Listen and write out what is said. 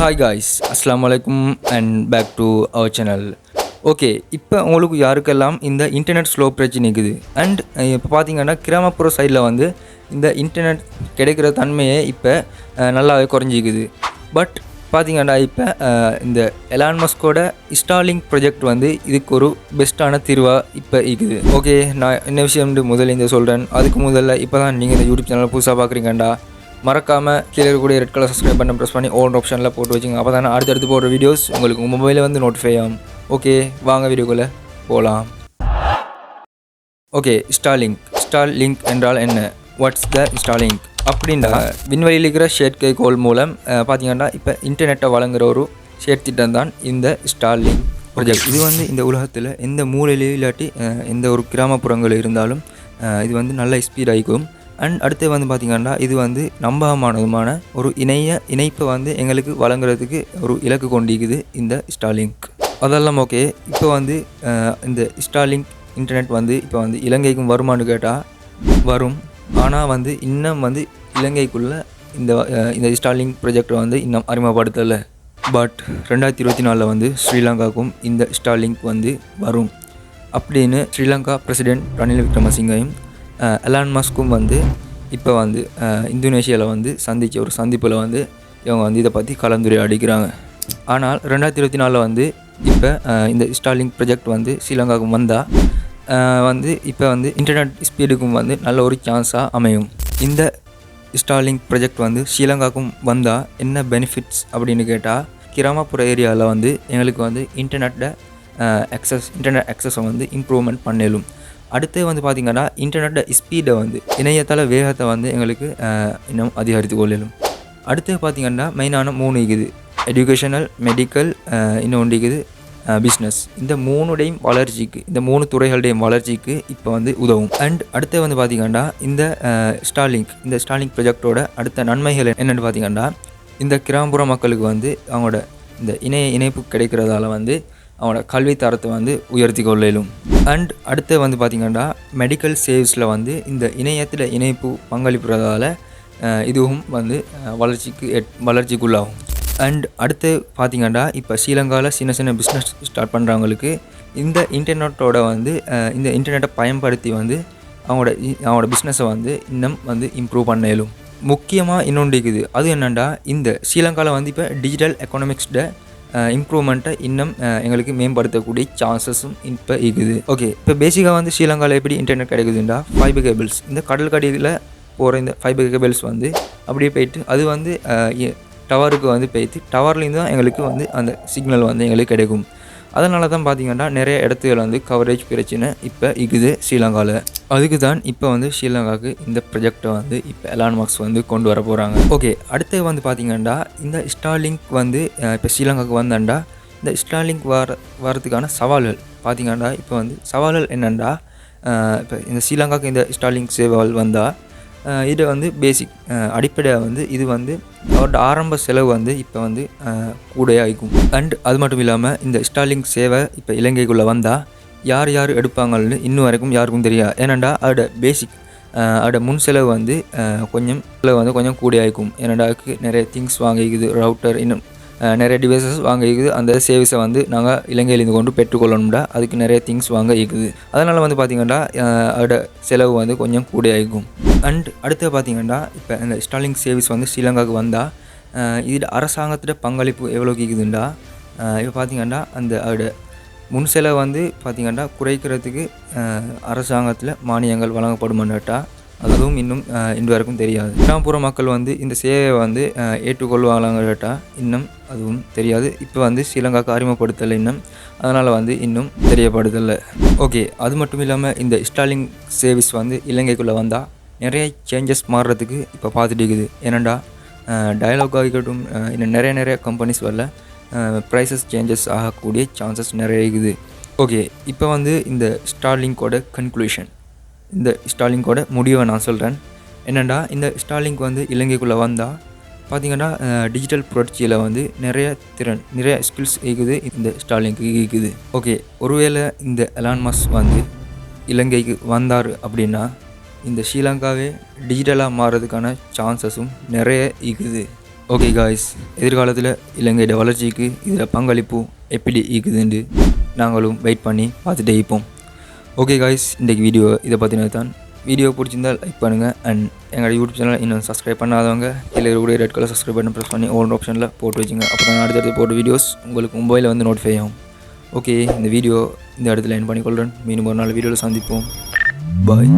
Hi guys, அஸ்ஸலாமு அலைக்கும் and back to our channel. Okay, இப்போ உங்களுக்கு யாருக்கெல்லாம் இந்த இன்டர்நெட் ஸ்லோ பிரச்சனை இருக்குது அண்ட் இப்போ பார்த்தீங்கன்னா கிராமப்புற சைடில் வந்து இந்த இன்டர்நெட் கிடைக்கிற தன்மையே இப்போ நல்லாவே குறைஞ்சிக்குது. பட் பார்த்தீங்கன்னா இப்போ இந்த எலான்மஸ்கோட ஸ்டார்லிங்க் ப்ராஜெக்ட் வந்து இதுக்கு ஒரு பெஸ்ட்டான தீர்வாக இப்போ இருக்குது. ஓகே, நான் என்ன விஷயம் முதல்ல இந்த சொல்கிறேன். அதுக்கு முதல்ல இப்போ தான் நீங்கள் இந்த யூடியூப் சேனல் புதுசாக பார்க்குறீங்கண்டா மறக்காமல் கீழே இருக்கக்கூடிய ரெட் கலர் சப்ஸ்கிரைப் பண்ண ப்ரெஸ் பண்ணி ஓன் ஆப்ஷனில் போட்டு வச்சுங்க. அப்போ தானே அடுத்தடுத்து போடுற வீடியோஸ் உங்களுக்கு உங்கள் மொபைலில் வந்து நோட்டிஃபை ஆகும். ஓகே, வாங்க வீடியோக்குள்ளே போகலாம். ஓகே, ஸ்டார்லிங்க் என்றால் என்ன? வாட்ஸ் த ஸ்டார்லிங்க் அப்படின்னா விண்வெளியில் இருக்கிற செயற்கைக்கோள் மூலம் பார்த்தீங்கன்னா இப்போ இன்டர்நெட்டை வழங்குகிற ஒரு செயற்திட்டம் தான் இந்த ஸ்டார்லிங்க் ப்ராஜெக்ட். இது வந்து இந்த உலகத்தில் எந்த மூலையிலையும் இல்லாட்டி எந்த ஒரு கிராமப்புறங்கள் இருந்தாலும் இது வந்து நல்ல ஸ்பீட் ஆகிக்கும். அண்ட் அடுத்து வந்து பார்த்திங்கன்னா இது வந்து நம்பகமானதுமான ஒரு இணைப்பை வந்து எங்களுக்கு வழங்குறதுக்கு ஒரு இலக்கு கொண்டிருக்குது இந்த ஸ்டார்லிங்க். அதெல்லாம் ஓகே. இப்போ வந்து இந்த ஸ்டார்லிங்க் இன்டர்நெட் வந்து இப்போ வந்து இலங்கைக்கும் வருமானு கேட்டால் வரும். ஆனால் வந்து இன்னும் வந்து இலங்கைக்குள்ளே இந்த ஸ்டார்லிங்க் ப்ராஜெக்டை வந்து இன்னும் அறிமுகப்படுத்தலை. பட் 2024 வந்து ஸ்ரீலங்காவுக்கும் இந்த ஸ்டார்லிங்க் வந்து வரும் அப்படின்னு ஸ்ரீலங்கா பிரசிடென்ட் ரணில் விக்ரமசிங்கையும் எலான்மஸ்க்கும் வந்து இப்போ வந்து இந்தோனேஷியாவில் வந்து சந்தித்த ஒரு சந்திப்பில் வந்து இவங்க வந்து இதை பற்றி கலந்துரையாடிக்கிறாங்க. ஆனால் 2024 வந்து இப்போ இந்த ஸ்டார்லிங்க் ப்ராஜெக்ட் வந்து ஸ்ரீலங்காவுக்கும் வந்தால் வந்து இப்போ வந்து இன்டர்நெட் ஸ்பீடுக்கும் வந்து நல்ல ஒரு சான்ஸாக அமையும். இந்த ஸ்டார்லிங்க் ப்ராஜெக்ட் வந்து ஸ்ரீலங்காவுக்கும் வந்தால் என்ன பெனிஃபிட்ஸ் அப்படின்னு கேட்டால், கிராமப்புற ஏரியாவில் வந்து எங்களுக்கு வந்து இன்டர்நெட் அக்சஸை வந்து இம்ப்ரூவ்மெண்ட் பண்ணிடும். அடுத்து வந்து பார்த்திங்கன்னா இன்டர்நெட் ஸ்பீடை வந்து இணையத்தள வேகத்தை வந்து எங்களுக்கு இன்னும் அதிகரித்து கொள்ளும். அடுத்து பார்த்திங்கன்னா மெயினான 3 இருக்குது: எஜுகேஷனல், மெடிக்கல், இன்னொன்று இருக்குது பிஸ்னஸ். இந்த 3டையும் வளர்ச்சிக்கு, இந்த 3 துறைகளுடையும் வளர்ச்சிக்கு இப்போ வந்து உதவும். அண்ட் அடுத்து வந்து பார்த்திங்கன்னா இந்த ஸ்டார்லிங்க் ப்ராஜெக்டோட அடுத்த நன்மைகள் என்னென்னு பார்த்திங்கன்னா, இந்த கிராமப்புற மக்களுக்கு வந்து அவங்களோட இந்த இணைப்பு கிடைக்கிறதால வந்து அவனோட கல்வி தரத்தை வந்து உயர்த்தி கொள்ளும். அண்ட் அடுத்து வந்து பார்த்திங்கன்னா மெடிக்கல் சேவ்ஸில் வந்து இந்த இணைப்பு பங்களிப்புறதால இதுவும் வந்து வளர்ச்சிக்குள்ளாகும். அண்ட் அடுத்து பார்த்திங்கன்னா இப்போ ஸ்ரீலங்காவில் சின்ன பிஸ்னஸ் ஸ்டார்ட் பண்ணுறவங்களுக்கு இந்த இன்டர்நெட்டோட வந்து இந்த இன்டர்நெட்டை பயன்படுத்தி வந்து அவங்களோட பிஸ்னஸை வந்து இன்னும் வந்து இம்ப்ரூவ் பண்ணலும். முக்கியமாக இன்னொன்று இருக்குது. அது என்னென்னா, இந்த ஸ்ரீலங்காவில் வந்து இப்போ டிஜிட்டல் எக்கனாமிக்ஸோட இம்ப்ரூவ்மெண்ட்டை இன்னும் எங்களுக்கு மேம்படுத்தக்கூடிய சான்சஸும் இப்போ இருக்குது. ஓகே, இப்போ பேசிக்காக வந்து ஸ்ரீலங்காவில் எப்படி இன்டர்நெட் கிடைக்குதுண்டா, ஃபைபர் கேபிள்ஸ், இந்த கடல் கடியில் போகிற இந்த ஃபைபர் கேபிள்ஸ் வந்து அப்படியே போயிட்டு அது வந்து டவருக்கு வந்து போயிட்டு டவர்லேருந்து தான் எங்களுக்கு வந்து அந்த சிக்னல் வந்து எங்களுக்கு கிடைக்கும். அதனால தான் பார்த்திங்கன்னா நிறைய இடத்துல வந்து கவரேஜ் பிரச்சனை இப்போ இருக்குது ஸ்ரீலங்காவில். அதுக்கு தான் இப்போ வந்து ஸ்ரீலங்காவுக்கு இந்த ப்ராஜெக்டை வந்து இப்போ எலான்மஸ்க் வந்து கொண்டு வர போகிறாங்க. ஓகே, அடுத்து வந்து பார்த்திங்கன்னா இந்த ஸ்டார்லிங்க் வந்து இப்போ ஸ்ரீலங்காவுக்கு வந்தாண்டா இந்த ஸ்டார்லிங்க் வரதுக்கான சவால்கள் பார்த்திங்கன்னா இப்போ வந்து சவால்கள் என்னென்னா, இப்போ இந்த ஸ்ரீலங்காவுக்கு இந்த ஸ்டார்லிங்க் சேவைகள் வந்தால் இது வந்து பேசிக் அடிப்படையாக வந்து இது வந்து அவரோட ஆரம்ப செலவு வந்து இப்போ வந்து கூடையாகும். அண்ட் அது மட்டும் இல்லாமல் இந்த ஸ்டார்லிங்க் சேவை இப்போ இலங்கைக்குள்ளே வந்தால் யார் எடுப்பாங்கன்னு இன்னும் வரைக்கும் யாருக்கும் தெரியாது. ஏன்னாண்டா அதோட முன் செலவு வந்து கொஞ்சம் கூடையாகும். ஏன்னாண்டா அதுக்கு நிறைய திங்ஸ் வாங்கிக்குது, ரவுட்டர், இன்னும் நிறைய டிவைசஸ் வாங்கிக்குது. அந்த சேவிஸை வந்து நாங்கள் இலங்கையிலேருந்து கொண்டு பெற்றுக்கொள்ளணும்டா அதுக்கு நிறைய திங்ஸ் வாங்க இருக்குது. அதனால் வந்து பார்த்திங்கன்னா அதோட செலவு வந்து கொஞ்சம் கூடையாகும். அண்ட் அடுத்து பார்த்திங்கன்னா இப்போ இந்த ஸ்டார்லிங்க் சேவிஸ் வந்து ஸ்ரீலங்காவுக்கு வந்தால் இது அரசாங்கத்தோட பங்களிப்பு எவ்வளோ கேட்குதுண்டா, இப்போ பார்த்திங்கன்னா அதோட முன் செலவு வந்து பார்த்திங்கன்னா குறைக்கிறதுக்கு அரசாங்கத்தில் மானியங்கள் வழங்கப்படுமாட்டா அதுவும் இன்னும் இன்று வரைக்கும் தெரியாது. கிராமப்புற மக்கள் வந்து இந்த சேவையை வந்து ஏற்றுக்கொள்வாங்களாங்க கேட்டால் இன்னும் அதுவும் தெரியாது. இப்போ வந்து ஸ்ரீலங்காவுக்கு அறிமுகப்படுத்தலை இன்னும், அதனால் வந்து இன்னும் தெரியப்படுத்தலை. ஓகே, அது மட்டும் இல்லாமல் இந்த ஸ்டார்லிங்க் சேவிஸ் வந்து இலங்கைக்குள்ளே வந்தால் நிறைய சேஞ்சஸ் மாறுறதுக்கு இப்போ பார்த்துட்டு இருக்குது. ஏன்னாண்டா டயலாக் ஆகிக்கட்டும், இன்னும் நிறைய கம்பெனிஸ் வரல ப்ரைஸஸ் சேஞ்சஸ் ஆகக்கூடிய சான்சஸ் நிறைய இருக்குது. ஓகே, இப்போ வந்து இந்த ஸ்டார்லிங்கோட கன்க்ளூஷன், இந்த ஸ்டார்லிங்கோட முடிவை நான் சொல்கிறேன். என்னென்னா, இந்த ஸ்டார்லிங்க் வந்து இலங்கைக்குள்ளே வந்தால் பார்த்திங்கன்னா டிஜிட்டல் புரட்சியில் வந்து நிறைய ஸ்கில்ஸ் இருக்குது இந்த ஸ்டார்லிங்க்கு இருக்குது. ஓகே, ஒருவேளை இந்த எலான்மஸ்க் வந்து இலங்கைக்கு வந்தார் அப்படின்னா இந்த ஸ்ரீலங்காவே டிஜிட்டலாக மாறுறதுக்கான சான்சஸும் நிறைய இருக்குது. ஓகே காய்ஸ், எதிர்காலத்தில் இலங்கையோட வளர்ச்சிக்கு இதில் பங்களிப்பு எப்படி இருக்குதுன்னு நாங்களும் வெயிட் பண்ணி பார்த்துட்டே இருப்போம். ஓகே காய்ஸ், இன்றைக்கி வீடியோ இதை பற்றினது தான். வீடியோ பிடிச்சிருந்தால் லைக் பண்ணுங்கள். அண்ட் எங்களோட யூடியூப் சேனல் இன்னும் சப்ஸ்கிரைப் பண்ணாதவங்க கீழே கூட ரெட் கலர் சப்ஸ்கிரைப் பண்ணி ப்ரெஸ் பண்ணி ஓன் ஆப்ஷனில் போட்டு வச்சுங்க. அப்போ தான் அடுத்தடுத்து போட்ட வீடியோஸ் உங்களுக்கு மொபைலில் வந்து நோட்டிஃபை ஆகும். ஓகே, இந்த வீடியோ இந்த இடத்துல என் பண்ணிக்கொள்கிறேன். மீண்டும் ஒரு நாள் வீடியோவில் சந்திப்போம். பாய்.